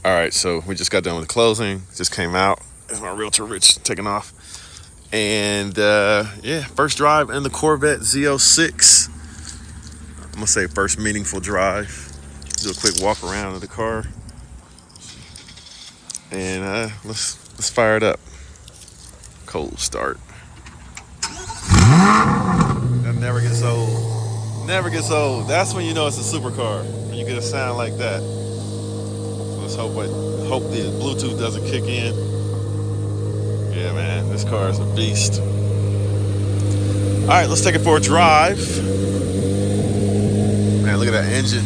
All right, so we just got done with the closing. Just came out. There's my realtor Rich taking off. And yeah, first drive in the Corvette Z06. I'm gonna say first meaningful drive. Do a quick walk around of the car. And let's fire it up. Cold start. That never gets old. Never gets old. That's when you know it's a supercar. When you get a sound like that. Let's hope the Bluetooth doesn't kick in. Yeah, man, this car is a beast. All right, let's take it for a drive. Man, look at that engine.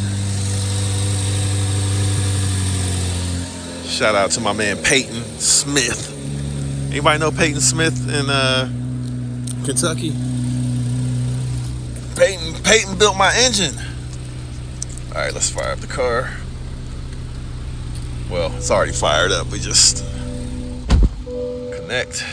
Shout out to my man Peyton Smith. Anybody know Peyton Smith in Kentucky? Peyton built my engine. All right, let's fire up the car. Well, it's already fired up. We just connect.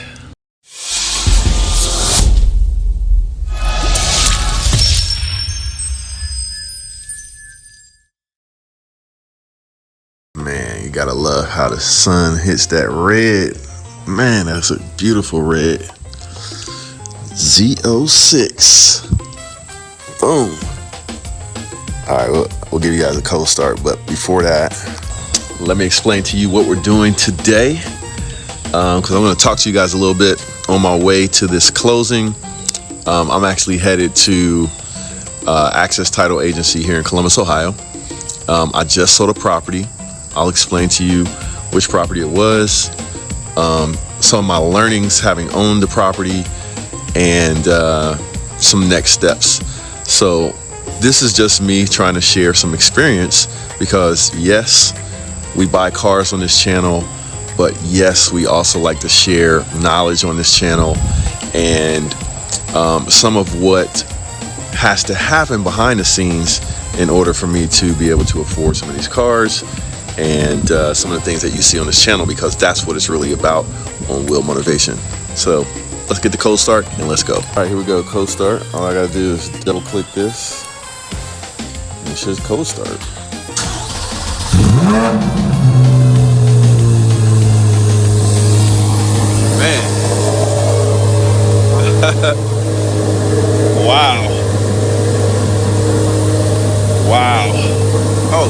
Man, you gotta love how the sun hits that red. Man, that's a beautiful red. Z06. Boom. All right, we'll give you guys a cold start, but before that, let me explain to you what we're doing today, because I'm going to talk to you guys a little bit on my way to this closing. I'm actually headed to Access Title Agency here in Columbus, Ohio. I just sold a property. I'll explain to you which property it was, some of my learnings having owned the property, and some next steps. So this is just me trying to share some experience, because yes, we buy cars on this channel, but yes, we also like to share knowledge on this channel, and some of what has to happen behind the scenes in order for me to be able to afford some of these cars, and some of the things that you see on this channel, because that's what it's really about on Wheel Motivation. So let's get the cold start and let's go. All right, here we go, cold start. All I gotta do is double click this and it says cold start. Man. Wow. Wow. Oh,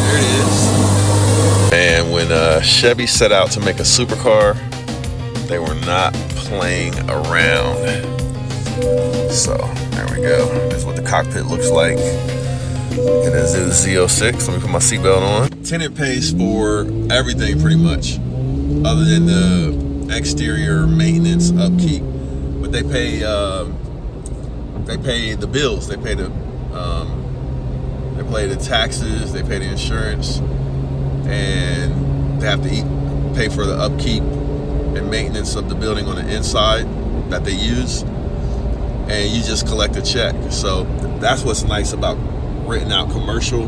there it is. And when Chevy set out to make a supercar, they were not playing around. So there we go. This is what the cockpit looks like. And this is the Z06. Let me put my seatbelt on. Tenant pays for everything pretty much, other than the exterior maintenance upkeep. But they pay the bills. They pay the taxes. They pay the insurance, and they have to pay for the upkeep and maintenance of the building on the inside that they use. And you just collect a check. So that's what's nice about written out commercial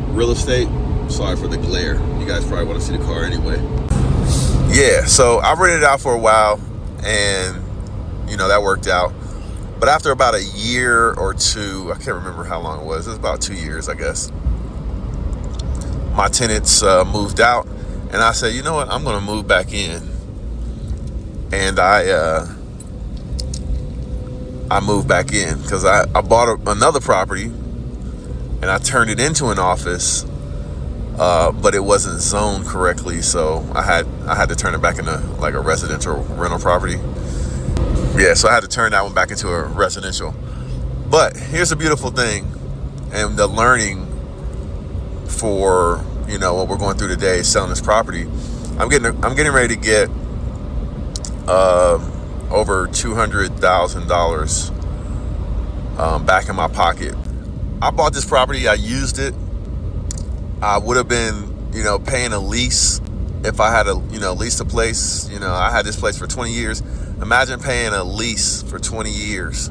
real estate. Sorry for the glare. You guys probably want to see the car anyway. Yeah, so I rented it out for a while, and you know, that worked out. But after about a year or two, I can't remember how long it was about 2 years, I guess, my tenants moved out, and I said, you know what, I'm gonna move back in. And I moved back in because I bought another property, and I turned it into an office, but it wasn't zoned correctly, so I had to turn it back into like a residential rental property. Yeah, so I had to turn that one back into a residential. But here's a beautiful thing, and the learning for, you know, what we're going through today, selling this property. I'm getting ready to get over $200,000 back in my pocket. I bought this property, I used it. I would have been, you know, paying a lease if I had leased a place. You know, I had this place for 20 years. Imagine paying a lease for 20 years,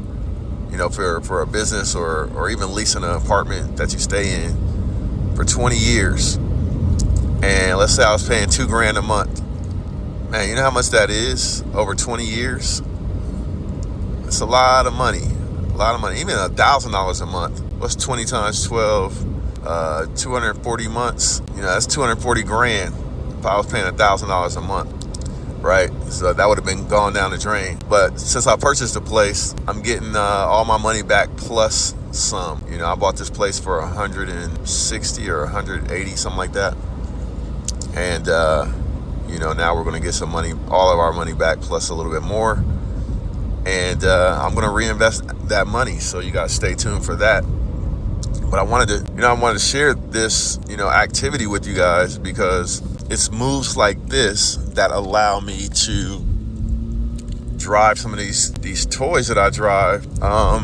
you know, for a business, or even leasing an apartment that you stay in for 20 years. And let's say I was paying $2,000 a month. Man, you know how much that is over 20 years? It's a lot of money. A lot of money. Even $1,000 a month. What's 20 times 12? 240 months, that's 240 grand if I was paying $1,000 a month, right? So that would have been gone down the drain. But since I purchased the place, I'm getting all my money back plus some. I bought this place for 160 or 180, something like that. And now we're going to get some money, all of our money back plus a little bit more. And I'm going to reinvest that money. So you guys stay tuned for that. But I wanted to share this, activity with you guys because it's moves like this that allow me to drive some of these toys that I drive. Not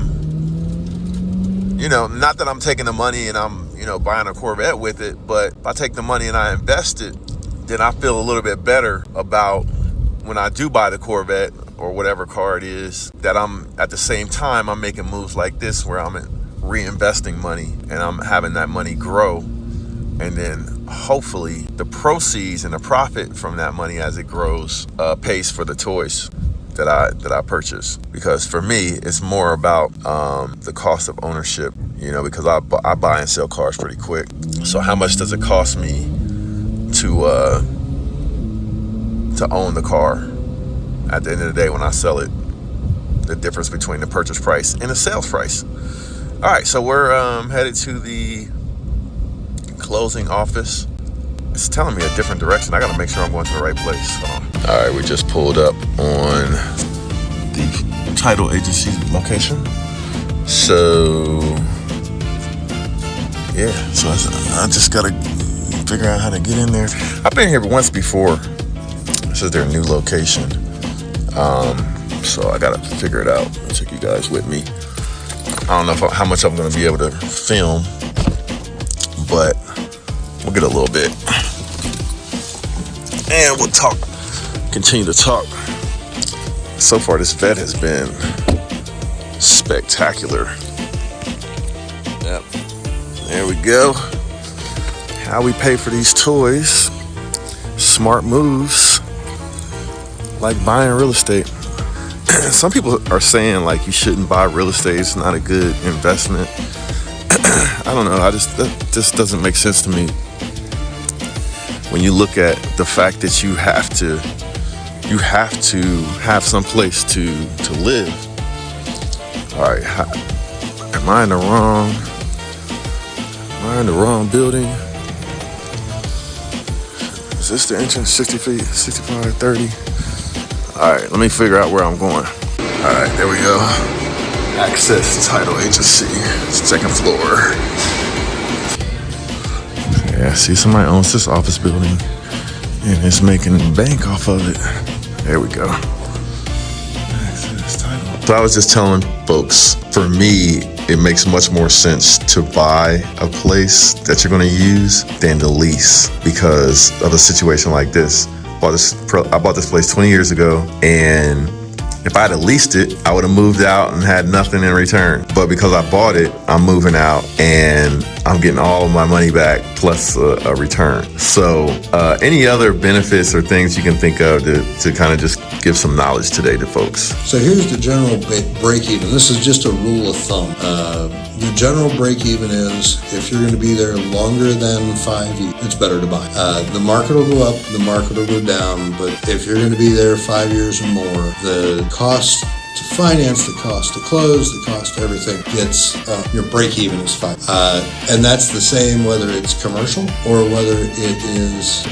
that I'm taking the money and I'm, buying a Corvette with it, but if I take the money and I invest it, then I feel a little bit better about when I do buy the Corvette or whatever car it is, that I'm at the same time, I'm making moves like this where I'm reinvesting money and I'm having that money grow. And then hopefully the proceeds and the profit from that money as it grows pays for the toys that I purchase. Because for me, it's more about the cost of ownership, because I buy and sell cars pretty quick. So how much does it cost me to own the car at the end of the day when I sell it? The difference between the purchase price and the sales price. All right, so we're headed to the closing office. It's telling me a different direction. I gotta make sure I'm going to the right place. All right, we just pulled up on the title agency location. So yeah, so I just gotta figure out how to get in there. I've been here once before. This is their new location. So I gotta figure it out. I'll take you guys with me. I don't know how much I'm gonna be able to film, but we'll get a little bit. And we'll continue to talk. So far, this vet has been spectacular. Yep. There we go. How we pay for these toys. Smart moves. Like buying real estate. Some people are saying like you shouldn't buy real estate. It's not a good investment. I don't know. That just doesn't make sense to me. When you look at the fact that you have to have some place to live. All right, am I in the wrong building? Is this the entrance? 60 feet, 65, 30. All right, let me figure out where I'm going. All right, there we go. Access title agency, second floor. Yeah, see, somebody owns this office building and is making bank off of it. There we go. So I was just telling folks, for me, it makes much more sense to buy a place that you're going to use than to lease because of a situation like this. I bought this place 20 years ago, and if I had leased it, I would have moved out and had nothing in return. But because I bought it, I'm moving out and I'm getting all of my money back plus a return. So any other benefits or things you can think of to kind of just give some knowledge today to folks? So here's the general break even. This is just a rule of thumb. The general break even is if you're going to be there longer than 5 years, it's better to buy. The market will go up, the market will go down, but if you're going to be there 5 years or more, the cost to finance, the cost to close, the cost to everything gets, your break even is 5. And that's the same whether it's commercial or whether it is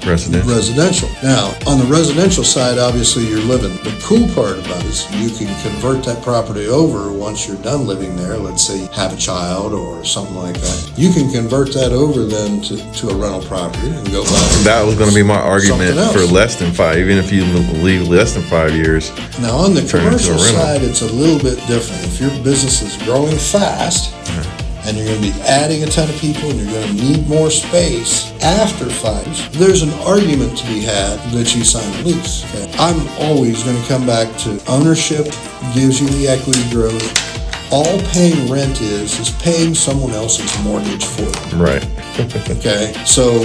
residential. Now, on the residential side, obviously you're living. The cool part about it is you can convert that property over once you're done living there. Let's say you have a child or something like that. You can convert that over then to a rental property and go buy. That was going to be my argument for less than 5, even if you leave less than 5 years. Now, on the commercial side, it's a little bit different. If your business is growing fast, and you're going to be adding a ton of people and you're going to need more space after 5 years, there's an argument to be had that you sign a lease. Okay? I'm always going to come back to ownership gives you the equity growth. All paying rent is paying someone else's mortgage for it. Right. Okay, so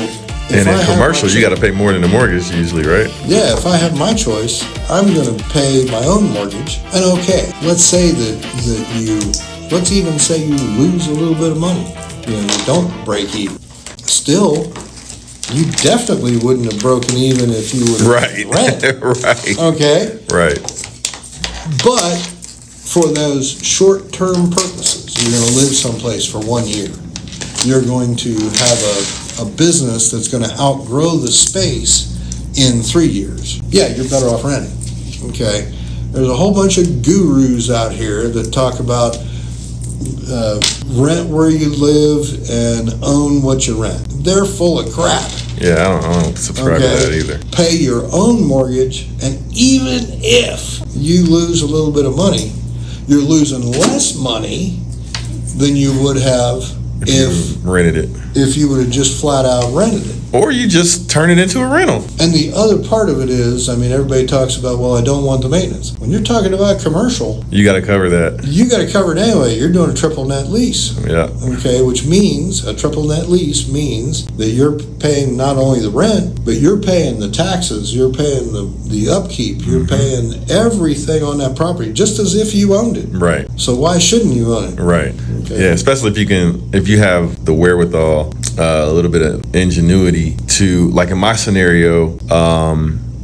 and in commercial, you got to pay more than the mortgage usually, right? Yeah, if I have my choice, I'm going to pay my own mortgage. And okay, let's say that let's even say you lose a little bit of money. you don't break even. Still, you definitely wouldn't have broken even if you would have rent. Right. Okay? Right. But for those short-term purposes, you're going to live someplace for 1 year. You're going to have a business that's going to outgrow the space in 3 years. Yeah, you're better off renting. Okay? There's a whole bunch of gurus out here that talk about rent where you live and own what you rent. They're full of crap. Yeah, I don't subscribe to that either. Pay your own mortgage, and even if you lose a little bit of money, you're losing less money than you would have if you rented it. If you would have just flat out rented it. Or you just turn it into a rental. And the other part of it is, I mean, everybody talks about, well, I don't want the maintenance. When you're talking about commercial, you got to cover that. You got to cover it anyway. You're doing a triple net lease. Yeah. Okay, which means a triple net lease means that you're paying not only the rent, but you're paying the taxes, you're paying the upkeep, you're paying everything on that property, just as if you owned it. Right. So why shouldn't you own it? Right. Okay. Yeah, especially if you have the wherewithal, a little bit of ingenuity to, like in my scenario,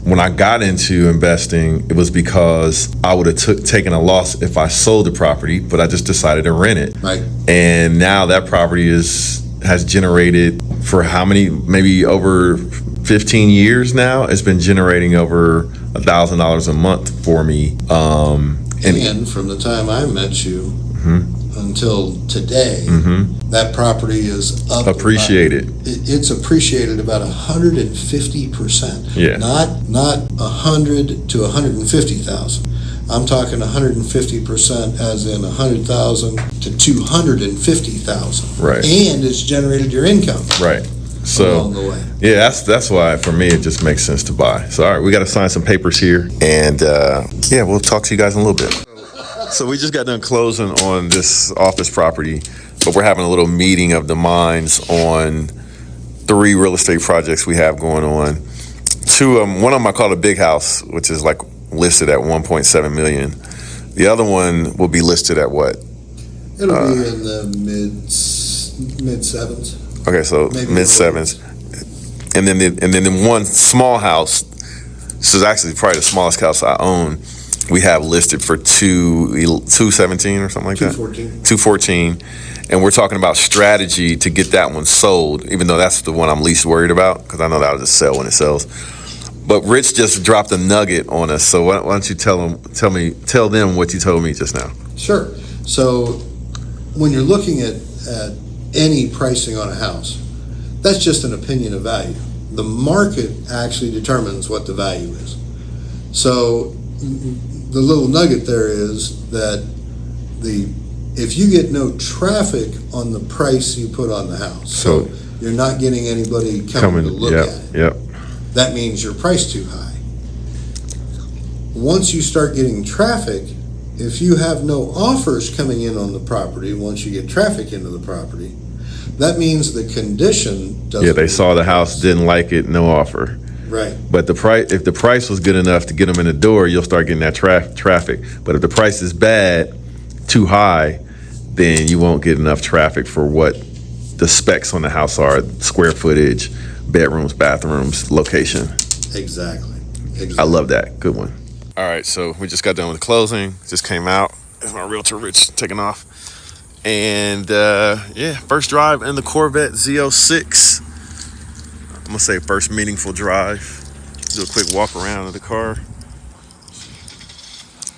when I got into investing, it was because I would have taken a loss if I sold the property, but I just decided to rent it. Right. And now that property has generated, for how many, maybe over 15 years now, it's been generating over $1,000 a month for me. And from the time I met you until today, that property is up. Appreciated. It's appreciated about 150%. Yeah. Not 100 to 150,000. I'm talking 150% as in 100,000 to 250,000. Right. And it's generated your income. Right. So along the way. Yeah, that's why for me it just makes sense to buy. So all right, we got to sign some papers here, and yeah, we'll talk to you guys in a little bit. So we just got done closing on this office property, but we're having a little meeting of the minds on 3 real estate projects we have going on. 2 of them, one of them I call a big house, which is like listed at 1.7 million. The other one will be listed at what? It'll be in the mid sevens. Okay, so mid sevens. And then the one small house, this is actually probably the smallest house I own, we have listed for 217 or something like that. 214. And we're talking about strategy to get that one sold, even though that's the one I'm least worried about, because I know that'll just sell when it sells. But Rich just dropped a nugget on us, so why don't you tell them what you told me just now? Sure. So when you're looking at any pricing on a house, that's just an opinion of value. The market actually determines what the value is. So the little nugget there is that if you get no traffic on the price you put on the house, so you're not getting anybody coming to look at it. Yep. That means your price too high. Once you start getting traffic, if you have no offers coming in on the property, once you get traffic into the property, that means the condition doesn't. Yeah, they saw the house, didn't like it, no offer. Right. But if the price was good enough to get them in the door, you'll start getting that traffic. But if the price is bad, too high, then you won't get enough traffic for what the specs on the house are: square footage, bedrooms, bathrooms, location. Exactly. I love that. Good one. All right, so we just got done with the closing. Just came out. There's my realtor, Rich, taking off. And yeah, first drive in the Corvette Z06. I'm gonna say first meaningful drive. Do a quick walk around of the car,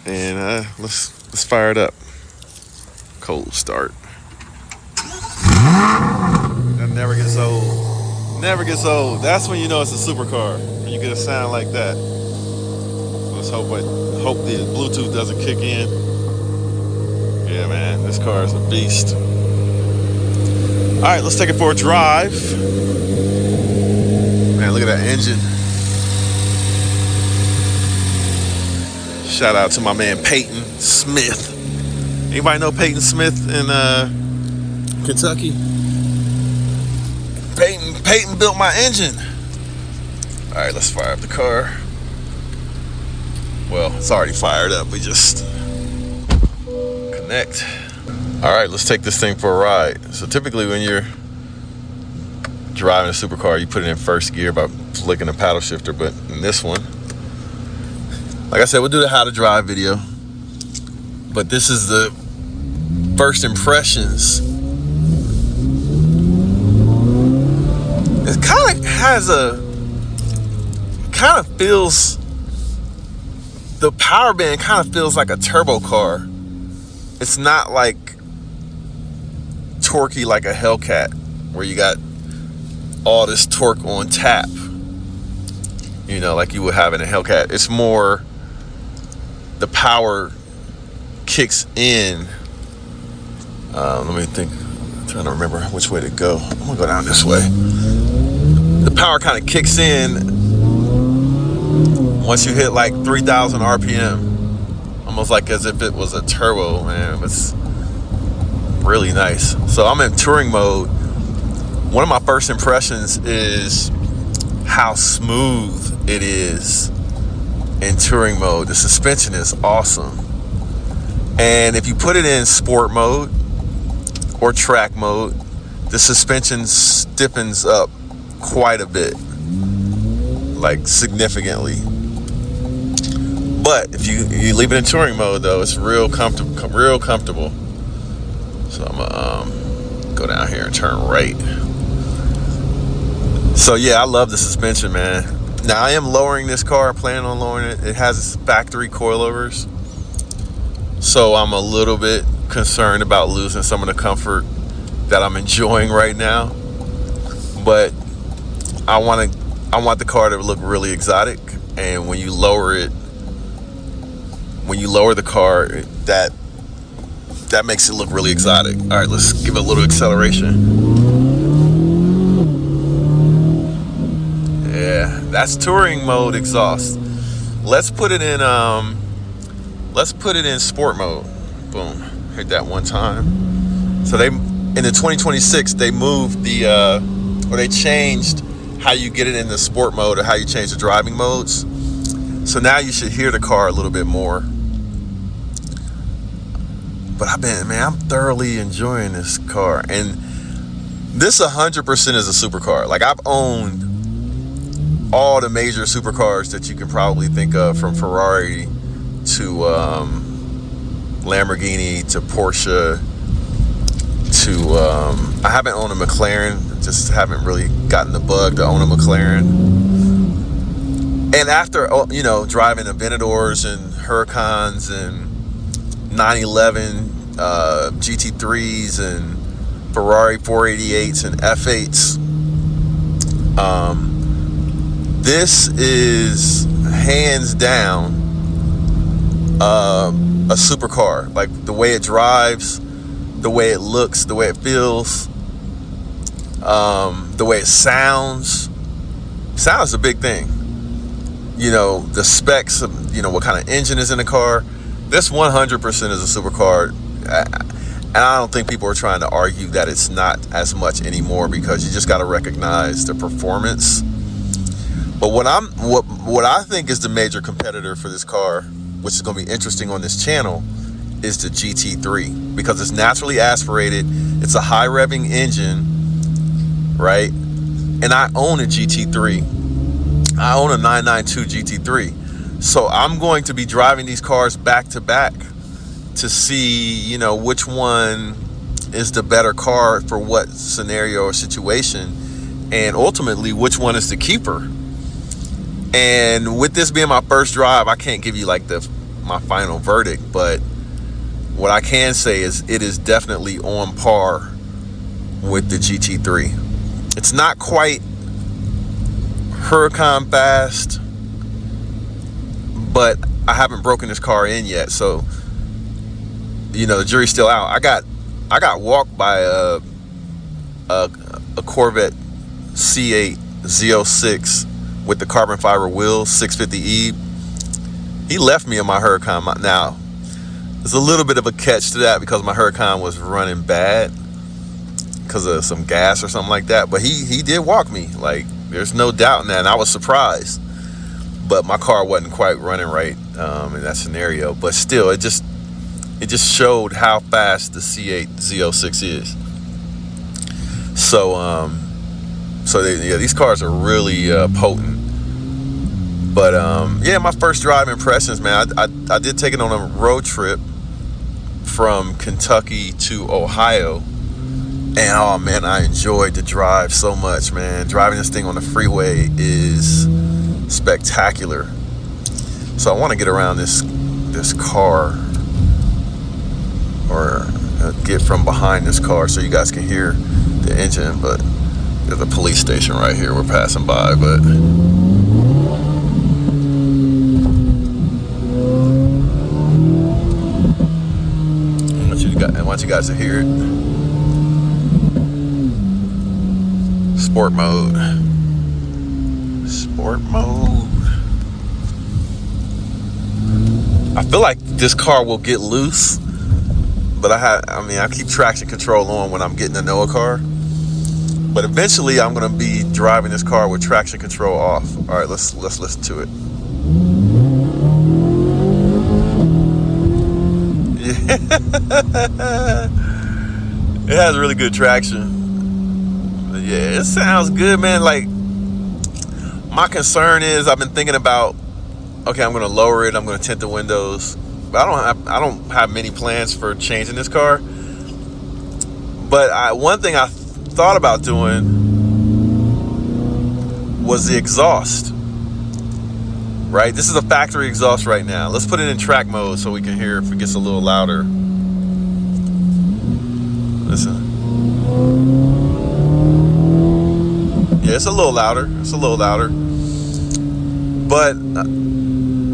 and let's fire it up. Cold start. That never gets old. Never gets old. That's when you know it's a supercar. When you get a sound like that. Let's hope the Bluetooth doesn't kick in. Yeah, man, this car is a beast. All right, let's take it for a drive. Man, look at that engine. Shout out to my man Peyton Smith. Anybody know Peyton Smith in Kentucky? Peyton built my engine. All right, let's fire up the car. Well, it's already fired up. We just connect. All right, let's take this thing for a ride. So typically when you're driving a supercar, you put it in first gear by flicking the paddle shifter, but in this one, like I said, we'll do the how to drive video, but this is the first impressions. It kind of has feels, the power band kind of feels like a turbo car. It's not like torquey like a Hellcat where you got all this torque on tap, you know, like you would have in a Hellcat. It's more, the power kicks in. Let me think. I'm trying to remember which way to go. I'm gonna go down this way. The power kind of kicks in once you hit like 3,000 RPM, almost like as if it was a turbo, man. It's really nice. So I'm in touring mode. One of my first impressions is how smooth it is in touring mode. The suspension is awesome. And if you put it in sport mode or track mode, the suspension stiffens up quite a bit, like significantly. But if you leave it in touring mode though, it's real comfortable. So I'm gonna go down here and turn right. So yeah, I love the suspension, man. Now I am lowering this car, I'm planning on lowering it. It has factory coilovers, so I'm a little bit concerned about losing some of the comfort that I'm enjoying right now. But I want the car to look really exotic, and when you lower the car, that makes it look really exotic. All right, let's give it a little acceleration. Yeah, that's touring mode exhaust. Let's put it in sport mode. Boom, hit that one time. So in the 2026 they moved or they changed how you get it in the sport mode, or how you change the driving modes. So now you should hear the car a little bit more. But I'm thoroughly enjoying this car, and this 100% is a supercar. Like, I've owned all the major supercars that you can probably think of, from Ferrari to Lamborghini to Porsche to I haven't owned a McLaren, just haven't really gotten the bug to own a McLaren. And after driving Aventadors and Huracans and 911 GT3s and Ferrari 488s and F8s, this is hands down a supercar. Like, the way it drives, the way it looks, the way it feels, the way it sounds. Sound is a big thing. The specs of, what kind of engine is in the car. This 100% is a supercar. And I don't think people are trying to argue that it's not as much anymore, because you just got to recognize the performance. But what I think is the major competitor for this car, which is going to be interesting on this channel, is the GT3, because it's naturally aspirated. It's a high revving engine, right? And I own a GT3. I own a 992 GT3. So I'm going to be driving these cars back to back to see, which one is the better car for what scenario or situation, and ultimately which one is the keeper. And with this being my first drive, I can't give you like my final verdict, but what I can say is it is definitely on par with the GT3. It's not quite Huracan fast, but I haven't broken this car in yet, so the jury's still out. I got walked by a Corvette Z06 with the carbon fiber wheels, 650E. He left me in my Huracan. Now, there's a little bit of a catch to that, because my Huracan was running bad because of some gas or something like that. But he did walk me. Like, there's no doubt in that, and I was surprised. But my car wasn't quite running right in that scenario. But still, it just showed how fast the C8 Z06 is. So these cars are really potent. But yeah, my first drive impressions, man. I did take it on a road trip from Kentucky to Ohio, and oh man, I enjoyed the drive so much, man. Driving this thing on the freeway is spectacular. So I want to get around this car, or get from behind this car so you guys can hear the engine. But there's a police station right here we're passing by, but I want you guys to hear it. Sport mode. Sport mode. I feel like this car will get loose, but I keep traction control on when I'm getting to know a car. But eventually I'm gonna be driving this car with traction control off. All right, let's listen to it. It has really good traction. But yeah, it sounds good, man. Like, my concern is, I've been thinking about, okay, I'm gonna lower it, I'm gonna tint the windows, but I don't have many plans for changing this car. But one thing I thought about doing was the exhaust. Right, this is a factory exhaust right now. Let's put it in track mode so we can hear if it gets a little louder. Listen. Yeah, it's a little louder. It's a little louder. But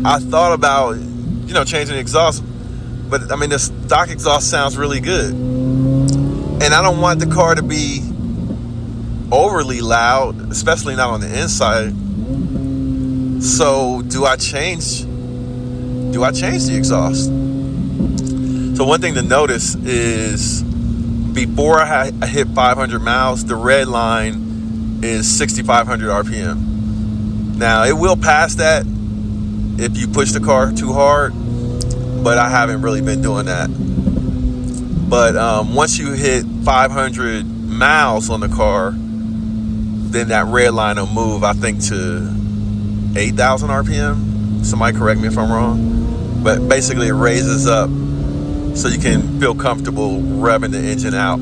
I thought about, changing the exhaust. But I mean, the stock exhaust sounds really good, and I don't want the car to be overly loud, especially not on the inside. So do I change the exhaust? So one thing to notice is, before I hit 500 miles, the red line is 6,500 RPM. Now, it will pass that if you push the car too hard, but I haven't really been doing that. But once you hit 500 miles on the car, then that red line will move, I think, to 8,000 RPM. Somebody correct me if I'm wrong. But basically it raises up so you can feel comfortable revving the engine out.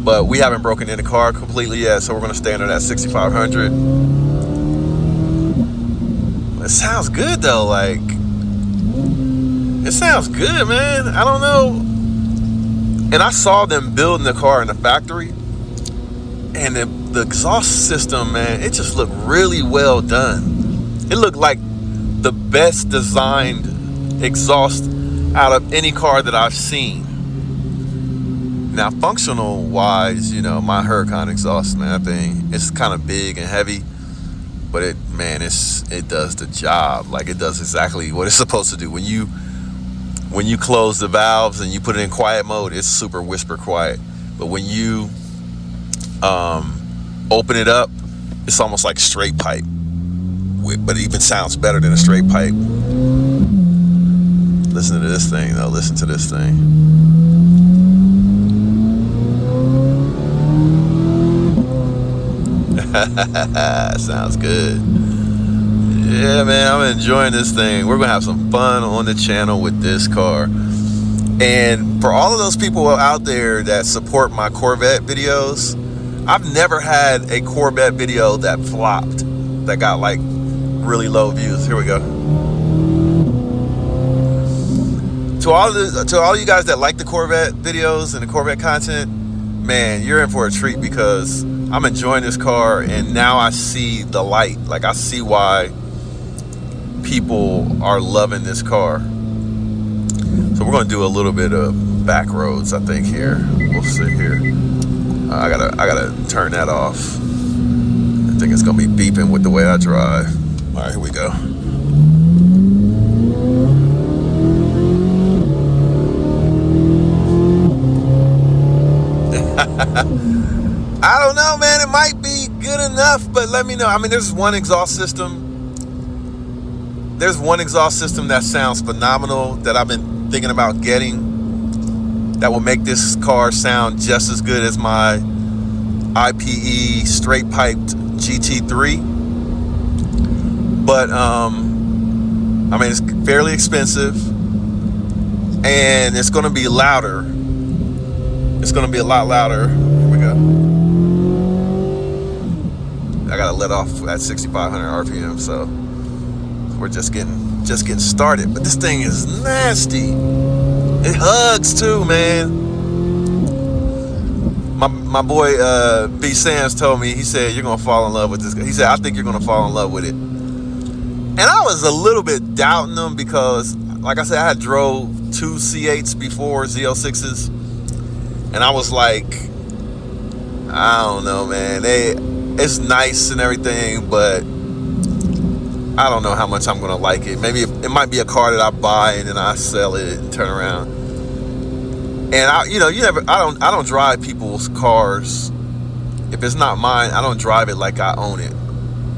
But we haven't broken in the car completely yet, so we're going to stay under that 6,500. It sounds good though. Like, it sounds good, man. I don't know. And I saw them building the car in the factory, and the exhaust system, man, it just looked really well done. It looked like the best designed exhaust out of any car that I've seen. Now, functional wise, my Huracan exhaust, man, that thing, it's kind of big and heavy, but it does the job. Like, it does exactly what it's supposed to do. When you close the valves and you put it in quiet mode, it's super whisper quiet. But when you open it up, it's almost like straight pipe. But it even sounds better than a straight pipe. Listen to this thing, though. Listen to this thing. Sounds good. Yeah, man, I'm enjoying this thing. We're gonna have some fun on the channel with this car. And for all of those people out there that support my Corvette videos, I've never had a Corvette video that flopped, that got like really low views. Here we go. To all you guys that like the Corvette videos and the Corvette content, man, you're in for a treat, because I'm enjoying this car, and now I see the light. Like, I see why people are loving this car. So we're gonna do a little bit of back roads, I think, here. We'll see here. I gotta turn that off. I think it's gonna be beeping with the way I drive. All right, here we go. I don't know, man. It might be good enough, but let me know. I mean, there's one exhaust system. There's one exhaust system that sounds phenomenal that I've been thinking about getting. that will make this car sound just as good as my IPE straight piped GT3. But I mean, it's fairly expensive, and it's going to be louder. It's going to be a lot louder. Here we go. I got to let off at 6,500 RPM, so we're just getting started. But this thing is nasty. It hugs too, man. My boy B Sam's told me, he said, you're gonna fall in love with this guy. He said, I think you're gonna fall in love with it. And I was a little bit doubting them because, like I said, I had drove 2 C8s before, Z06s, and I was like, I don't know, man. It's nice and everything, but I don't know how much I'm gonna like it. Maybe it might be a car that I buy and then I sell it and turn around. And I don't drive people's cars. If it's not mine, I don't drive it like I own it.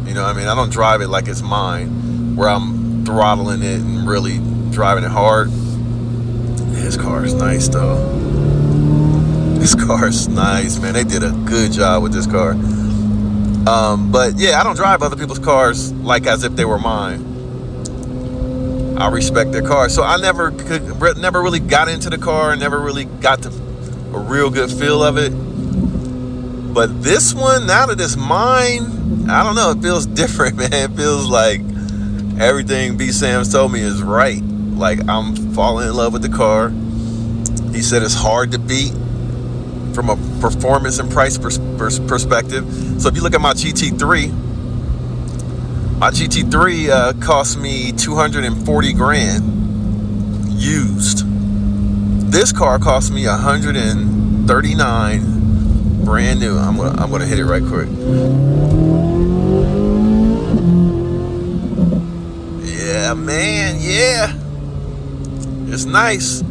You know what I mean? I don't drive it like it's mine, where I'm throttling it and really driving it hard. This car is nice though. This car is nice, man. They did a good job with this car. But yeah, I don't drive other people's cars like as if they were mine. I respect their cars. So I never really got into the car, never really got a real good feel of it. But this one, now that it's mine, I don't know, it feels different, man. It feels like everything B Sam's told me is right. Like, I'm falling in love with the car. He said it's hard to beat from a performance and price perspective. So if you look at my GT3, cost me 240 grand used. This car cost me 139 brand new. I'm gonna hit it right quick. Yeah, man, yeah. It's nice.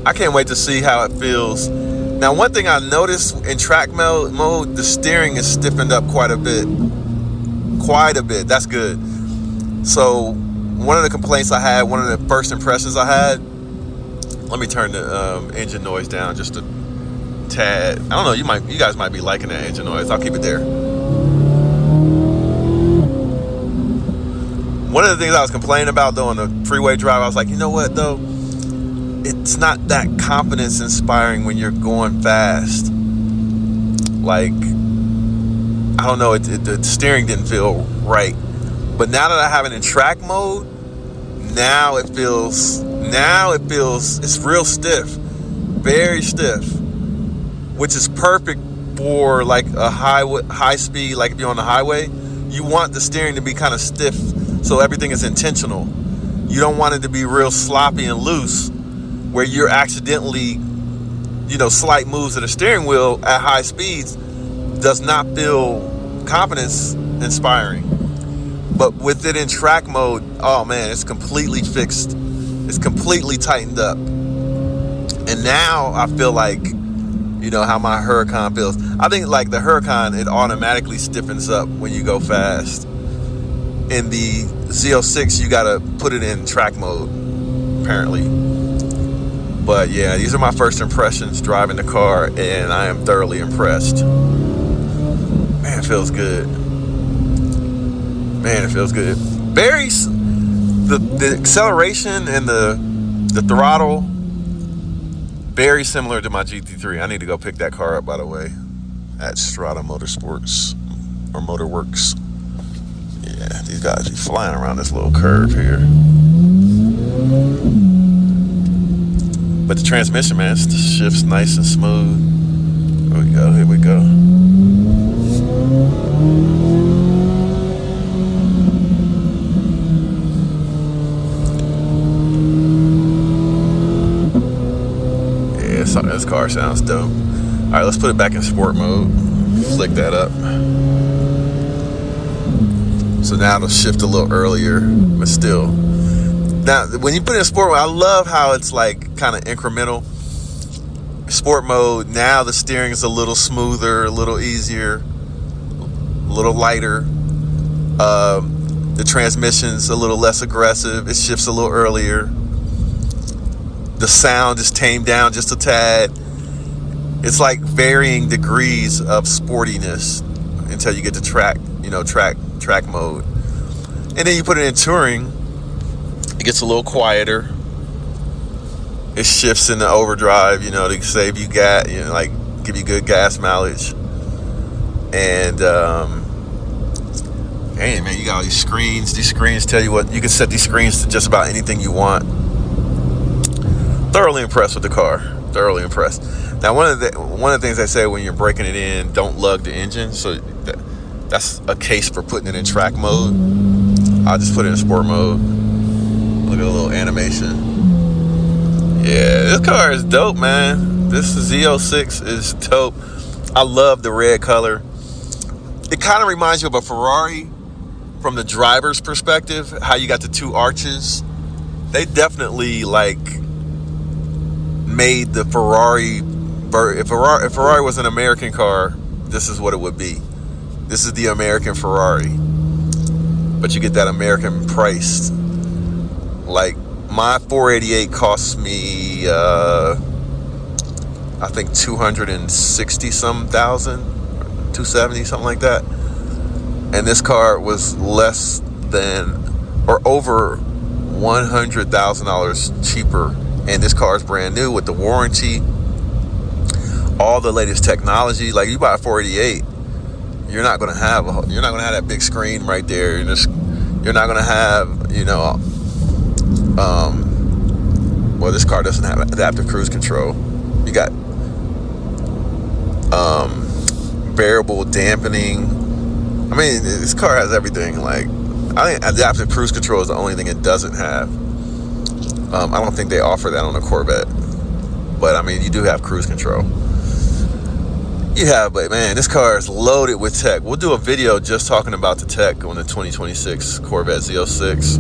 I can't wait to see how it feels. Now, one thing I noticed in track mode, the steering is stiffened up quite a bit. That's good. So one of the complaints I had, one of the first impressions I had, let me turn the engine noise down just a tad. I don't know, you guys might be liking that engine noise. I'll keep it there. One of the things I was complaining about though on the freeway drive, I was like, you know what though, it's not that confidence inspiring when you're going fast. Like, I don't know, the steering didn't feel right. But now that I have it in track mode, now it feels, it's real stiff, very stiff, which is perfect for like a high speed. Like if you're on the highway, you want the steering to be kind of stiff, so everything is intentional. You don't want it to be real sloppy and loose, where you're accidentally, slight moves of the steering wheel at high speeds does not feel confidence inspiring. But with it in track mode, oh man, it's completely fixed. It's completely tightened up. And now I feel like, how my Huracan feels. I think like the Huracan, it automatically stiffens up when you go fast. In the Z06, you gotta put it in track mode, apparently. But yeah, these are my first impressions driving the car, and I am thoroughly impressed. Man, it feels good. Man, it feels good. The acceleration and the throttle, very similar to my GT3. I need to go pick that car up, by the way, at Strada Motorsports or Motorworks. Yeah, these guys be flying around this little curve here. But the transmission, man, it shifts nice and smooth. Here we go. Yeah, this car sounds dope. All right, let's put it back in sport mode. Flick that up. So now it'll shift a little earlier, but still. Now, when you put it in sport mode, I love how it's like kind of incremental. Sport mode, now the steering is a little smoother, a little easier, a little lighter. The transmission's a little less aggressive. It shifts a little earlier. The sound is tamed down just a tad. It's like varying degrees of sportiness until you get to track mode. And then you put it in touring, it gets a little quieter. It shifts into overdrive, to save you gas, like give you good gas mileage. And hey man, you got all these screens. These screens tell you what you can set these screens to just about anything you want. Thoroughly impressed with the car. Thoroughly impressed. Now, one of the things I say when you're breaking it in, don't lug the engine. So that's a case for putting it in track mode. I'll just put it in sport mode. Look at a little animation. Yeah, this car is dope, man. This Z06 is dope. I love the red color. It kind of reminds you of a Ferrari from the driver's perspective, how you got the two arches. They definitely made the Ferrari. If Ferrari was an American car, this is what it would be. This is the American Ferrari. But you get that American priced. Like my 488 costs me I think 260 some thousand, 270, something like that. And this car was less than or over $100,000 cheaper. And this car is brand new with the warranty, all the latest technology. Like you buy a 488, you're not gonna have that big screen right there. You're not gonna have, well, this car doesn't have adaptive cruise control. You got variable dampening. I mean, this car has everything. Like, I think adaptive cruise control is the only thing it doesn't have. I don't think they offer that on a Corvette. But, I mean, you do have cruise control. But man, this car is loaded with tech. We'll do a video just talking about the tech on the 2026 Corvette Z06.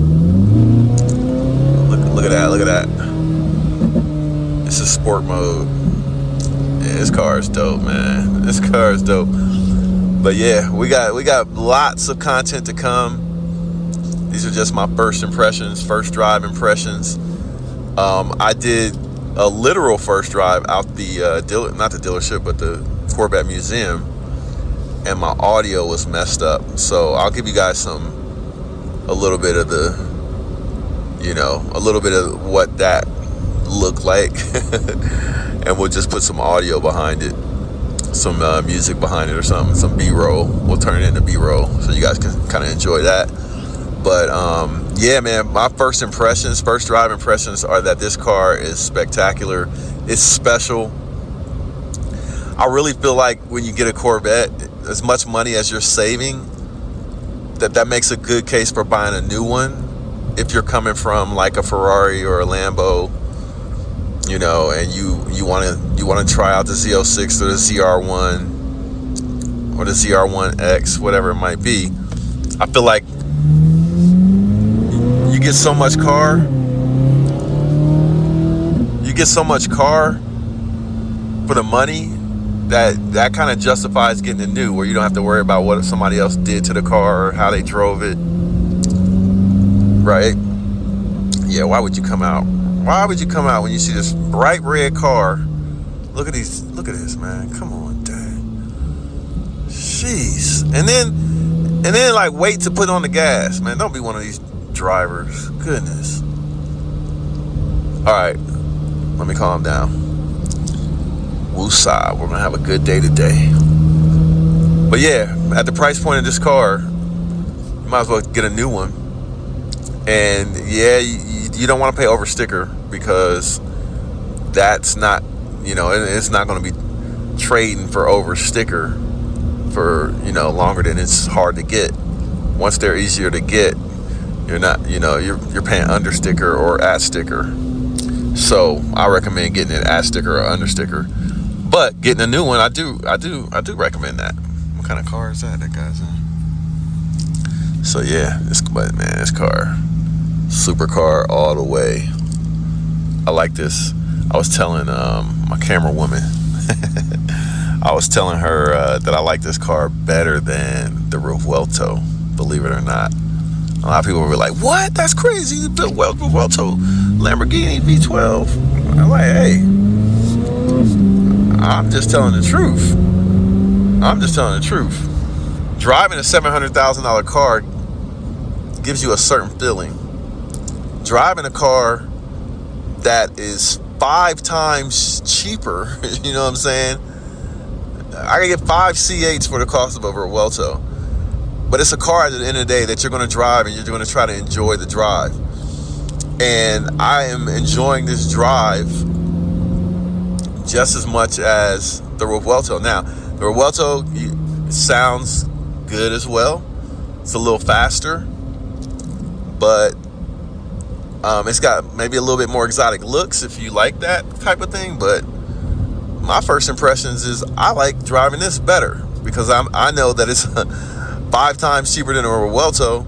Look at that. This is sport mode. Yeah, this car is dope, man. This car is dope. But yeah, we got lots of content to come. These are just my first drive impressions. I did a literal first drive out the not the dealership, but the Corvette museum, and my audio was messed up. So I'll give you guys a little bit of what that looked like, and we'll just put some audio behind it, some music behind it or something, some B-roll. We'll turn it into B-roll so you guys can kind of enjoy that. But yeah, man, my first drive impressions are that this car is spectacular. It's special. I really feel like when you get a Corvette, as much money as you're saving, that makes a good case for buying a new one. If you're coming from like a Ferrari or a Lambo, and you want to try out the Z06 or the ZR1 or the ZR1X, whatever it might be, I feel like you get so much car for the money that kind of justifies getting a new, where you don't have to worry about what somebody else did to the car or how they drove it, right? Yeah, why would you come out when you see this bright red car? Look at this, man. Come on, dang. Jeez. And then like wait to put on the gas, man. Don't be one of these drivers. Goodness. All right, let me calm down. Woosah, we're gonna have a good day today. But yeah, at the price point of this car, you might as well get a new one. And yeah, you don't want to pay over sticker, because that's not, it's not going to be trading for over sticker for, longer than it's hard to get. Once they're easier to get, you're not, you're paying under sticker or at sticker. So I recommend getting an at sticker or under sticker. But getting a new one, I do recommend that. What kind of car is that guy's in? So yeah, this car, Supercar all the way. I like this. I was telling my camera woman, I was telling her that I like this car better than the Revuelto, believe it or not. A lot of people will be like, what? That's crazy. You built Vuelto Lamborghini V12. I'm like, hey, I'm just telling the truth. I'm just telling the truth. Driving a $700,000 car gives you a certain feeling. Driving a car that is 5 times cheaper, you know what I'm saying? I can get 5 C8s for the cost of a Vuelto. But it's a car at the end of the day that you're going to drive, and you're going to try to enjoy the drive. And I am enjoying this drive just as much as the Vuelto. Now, the Vuelto sounds good as well. It's a little faster, but it's got maybe a little bit more exotic looks if you like that type of thing. But my first impressions is I like driving this better because I know that it's 5 times cheaper than a Vuelto.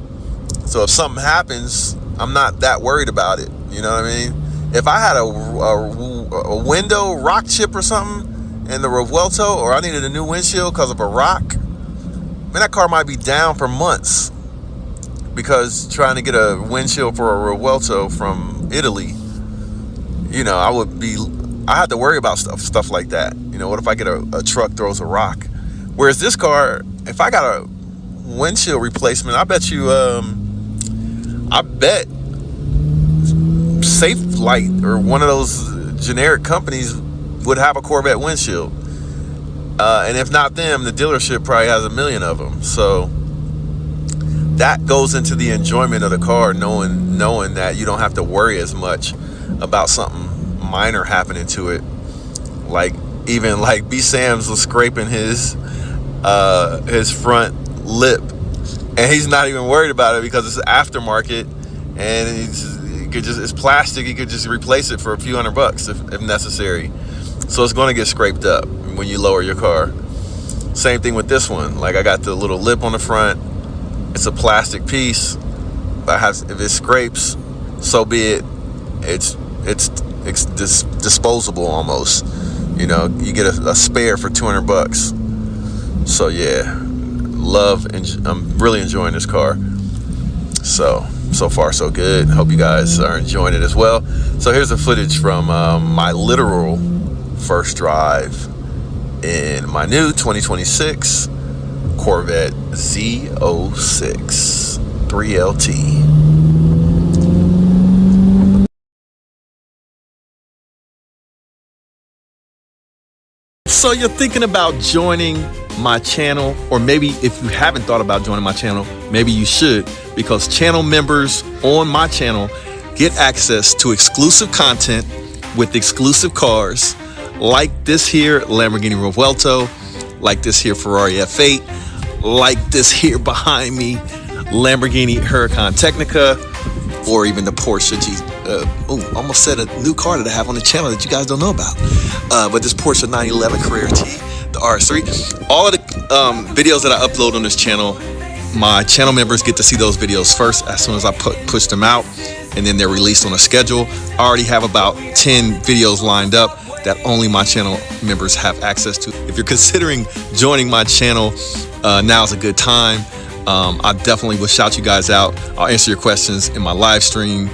So if something happens, I'm not that worried about it. You know what I mean? If I had a window rock chip or something in the Vuelto, or I needed a new windshield because of a rock, man, that car might be down for months, because trying to get a windshield for a Vuelto from Italy, you know, I had to worry about stuff like that. You know, what if I get a truck throws a rock? Whereas this car, if I got a windshield replacement, I bet Safe Light or one of those generic companies would have a Corvette windshield. And if not them, the dealership probably has 1 million of them. So that goes into the enjoyment of the car, knowing that you don't have to worry as much about something minor happening to it. Like even like B Sam's was scraping his front lip, and he's not even worried about it because it's aftermarket, and it's plastic. He could just replace it for a few $100 if necessary. So it's going to get scraped up when you lower your car. Same thing with this one. Like, I got the little lip on the front. It's a plastic piece, but if it scrapes, so be it. It's disposable almost. You know, you get a spare for $200. So yeah, I'm really enjoying this car. So far so good. Hope you guys are enjoying it as well. So here's the footage from my literal first drive in my new 2026 Corvette Z06 3LT. So you're thinking about joining my channel, or maybe if you haven't thought about joining my channel, maybe you should, because channel members on my channel get access to exclusive content with exclusive cars, like this here Lamborghini Revuelto, like this here Ferrari F8, like this here behind me Lamborghini Huracan Technica, or even the Porsche almost said a new car that I have on the channel that you guys don't know about. But this Porsche 911 Carrera T, the RS3. All of the videos that I upload on this channel, my channel members get to see those videos first as soon as I push them out, and then they're released on a schedule. I already have about 10 videos lined up that only my channel members have access to. If you're considering joining my channel, now's a good time. I definitely will shout you guys out. I'll answer your questions in my live stream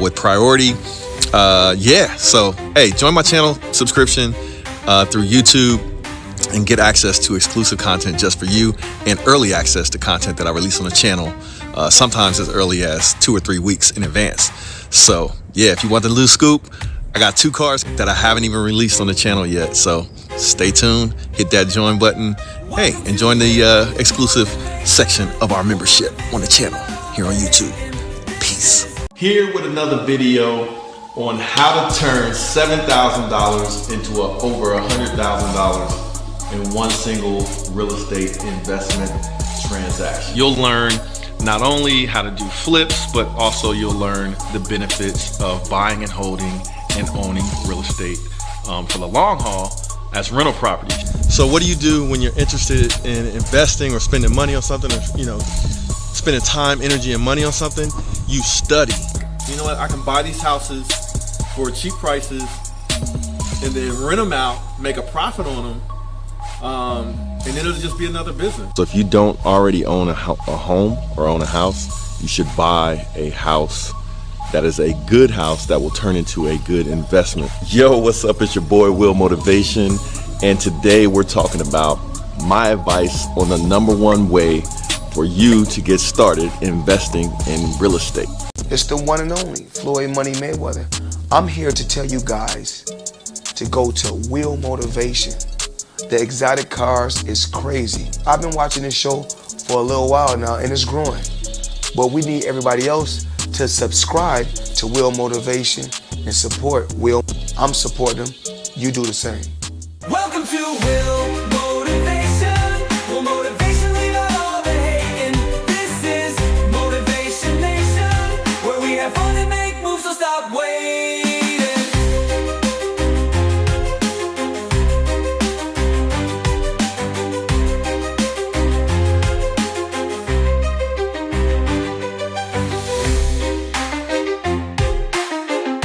with priority. Yeah, so hey, join my channel subscription through YouTube and get access to exclusive content just for you, and early access to content that I release on the channel, sometimes as early as 2 or 3 weeks in advance. So yeah, if you want the loose scoop, I got 2 cars that I haven't even released on the channel yet. So stay tuned, hit that join button. Hey, and join the exclusive section of our membership on the channel here on YouTube. Peace. Here with another video on how to turn $7,000 into over $100,000 in one single real estate investment transaction. You'll learn not only how to do flips, but also you'll learn the benefits of buying and holding and owning real estate for the long haul as rental property. So what do you do when you're interested in investing or spending money on something, or spending time, energy, and money on something? You study. You know what? I can buy these houses for cheap prices and then rent them out, make a profit on them, and then it'll just be another business. So if you don't already own a home or own a house, you should buy a house that is a good house that will turn into a good investment. Yo, what's up? It's your boy Will Motivation, and today we're talking about my advice on the #1 way for you to get started investing in real estate. It's the one and only Floyd Money Mayweather. I'm here to tell you guys to go to Will Motivation. The exotic cars is crazy. I've been watching this show for a little while now and it's growing. But we need everybody else to subscribe to Will Motivation and support Will. I'm supporting them. You do the same.